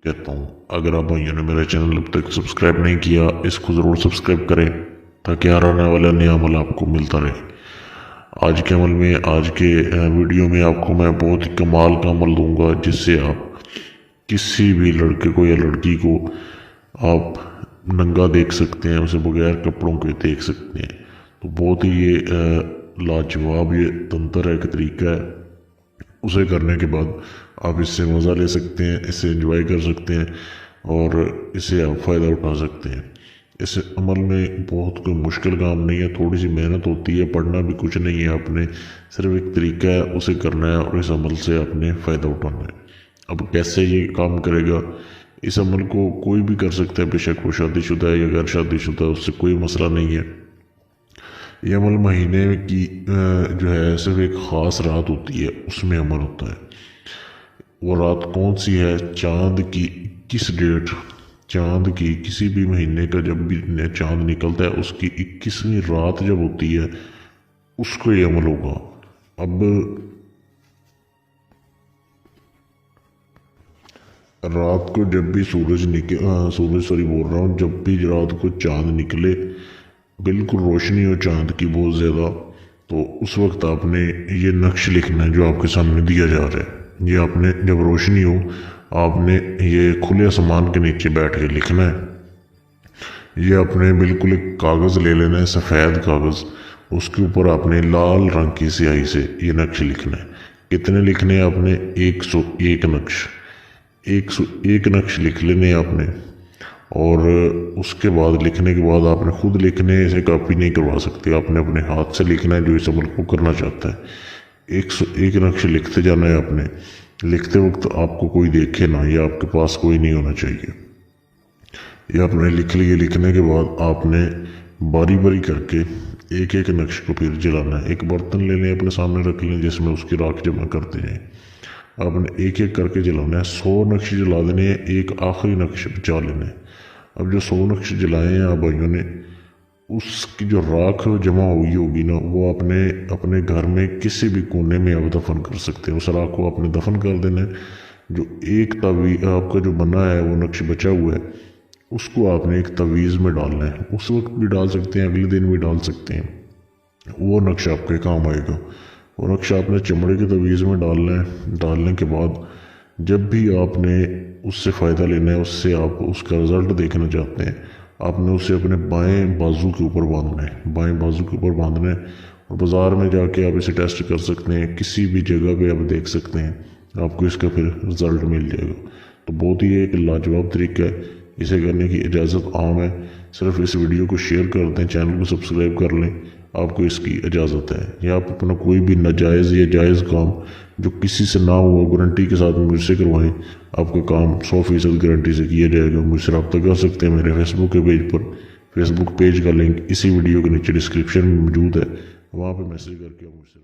कहता हूँ। अगर आप भाइयों ने मेरा चैनल अब तक सब्सक्राइब नहीं किया, इसको ज़रूर सब्सक्राइब करें ताकि हर आने वाला नया अमल आपको मिलता रहे। आज के अमल में, आज के वीडियो में आपको मैं बहुत ही कमाल का अमल दूंगा जिससे आप किसी भी लड़के को या लड़की को आप नंगा देख सकते हैं, उसे बगैर कपड़ों के देख सकते हैं। तो बहुत ही ये लाजवाब ये तंत्र है, एक तरीका है। उसे करने के बाद आप इससे मज़ा ले सकते हैं, इससे एंजॉय कर सकते हैं और इससे आप फ़ायदा उठा सकते हैं। इस अमल में बहुत कोई मुश्किल काम नहीं है, थोड़ी सी मेहनत होती है, पढ़ना भी कुछ नहीं है आपने, सिर्फ एक तरीका है, उसे करना है और इस अमल से आपने फ़ायदा उठाना है। अब कैसे ये काम करेगा? इस अमल को कोई भी कर सकता है, बेशक वो शादीशुदा है या गैर शादीशुदा, उससे कोई मसला नहीं है। ये अमल महीने की जो है सिर्फ एक ख़ास रात होती है, उसमें अमल होता है। वो रात कौन सी है? चांद की 21 डेट, चांद की किसी भी महीने का जब भी चांद निकलता है उसकी 21वीं रात जब होती है उसको ये अमल होगा। अब रात को जब भी सूरज बोल रहा हूँ, जब भी रात को चांद निकले, बिल्कुल रोशनी हो चांद की बहुत ज़्यादा, तो उस वक्त आपने ये नक्श लिखना है जो आपके सामने दिया जा रहा है। ये आपने जब रोशनी हो, आपने ये खुले आसमान के नीचे बैठ के लिखना है। ये आपने बिल्कुल एक कागज़ ले लेना है, सफ़ेद कागज़, उसके ऊपर आपने लाल रंग की स्याही से ये नक्श लिखना है। कितने लिखने हैं आपने? 101 नक्श, 101 नक्श लिख लेने आपने। और उसके बाद लिखने के बाद आपने खुद लिखने, इसे कॉपी नहीं करवा सकते, आपने अपने हाथ से लिखना है जो इस अमल को करना चाहता है। 101 नक्श लिखते जाना है आपने। लिखते वक्त आपको कोई देखे ना, या आपके पास कोई नहीं होना चाहिए। ये आपने लिख लिए। लिखने के बाद आपने बारी बारी करके एक एक नक्श को फिर जलाना है। एक बर्तन ले लें, अपने सामने रख लें जिसमें उसकी राख जमा करते जाएं। आपने एक एक करके जलाना है। 100 नक्श जला देने हैं, एक आखिरी नक्श बचा लेना है। अब जो 100 नक्श जलाए हैं आप भाइयों ने, उसकी जो राख जमा हुई होगी ना, वो आपने अपने घर में किसी भी कोने में आप दफन कर सकते हैं। उस राख को आपने दफन कर देना है। जो एक तवीज़ आपका जो बना है, वो नक्श बचा हुआ है, उसको आपने एक तवीज़ में डालना है। उस वक्त भी डाल सकते हैं, अगले दिन भी डाल सकते हैं, वो नक्श आपके काम आएगा। वो नक्श आपने चमड़े के तवीज़ में डालना है। डालने के बाद जब भी आपने उससे फ़ायदा लेना है, उससे आप उसका रिज़ल्ट देखना चाहते हैं, आपने उसे अपने बाएं बाजू के ऊपर बांधना है। बाएं बाजू के ऊपर बांधना है और बाज़ार में जाके आप इसे टेस्ट कर सकते हैं, किसी भी जगह पे आप देख सकते हैं, आपको इसका फिर रिज़ल्ट मिल जाएगा। तो बहुत ही एक लाजवाब तरीका है, इसे करने की इजाज़त आम है। सिर्फ इस वीडियो को शेयर कर दें, चैनल को सब्सक्राइब कर लें, आपको इसकी इजाज़त है। या आप अपना कोई भी नाजायज़ या जायज़ काम जो किसी से ना हुआ, गारंटी के साथ मुझसे करवाएं, आपका काम 100% गारंटी से किया जाएगा। मुझसे रब्ता कर सकते हैं मेरे फेसबुक के पेज पर। फेसबुक पेज का लिंक इसी वीडियो के नीचे डिस्क्रिप्शन में मौजूद है, वहाँ पर मैसेज करके आप मुझसे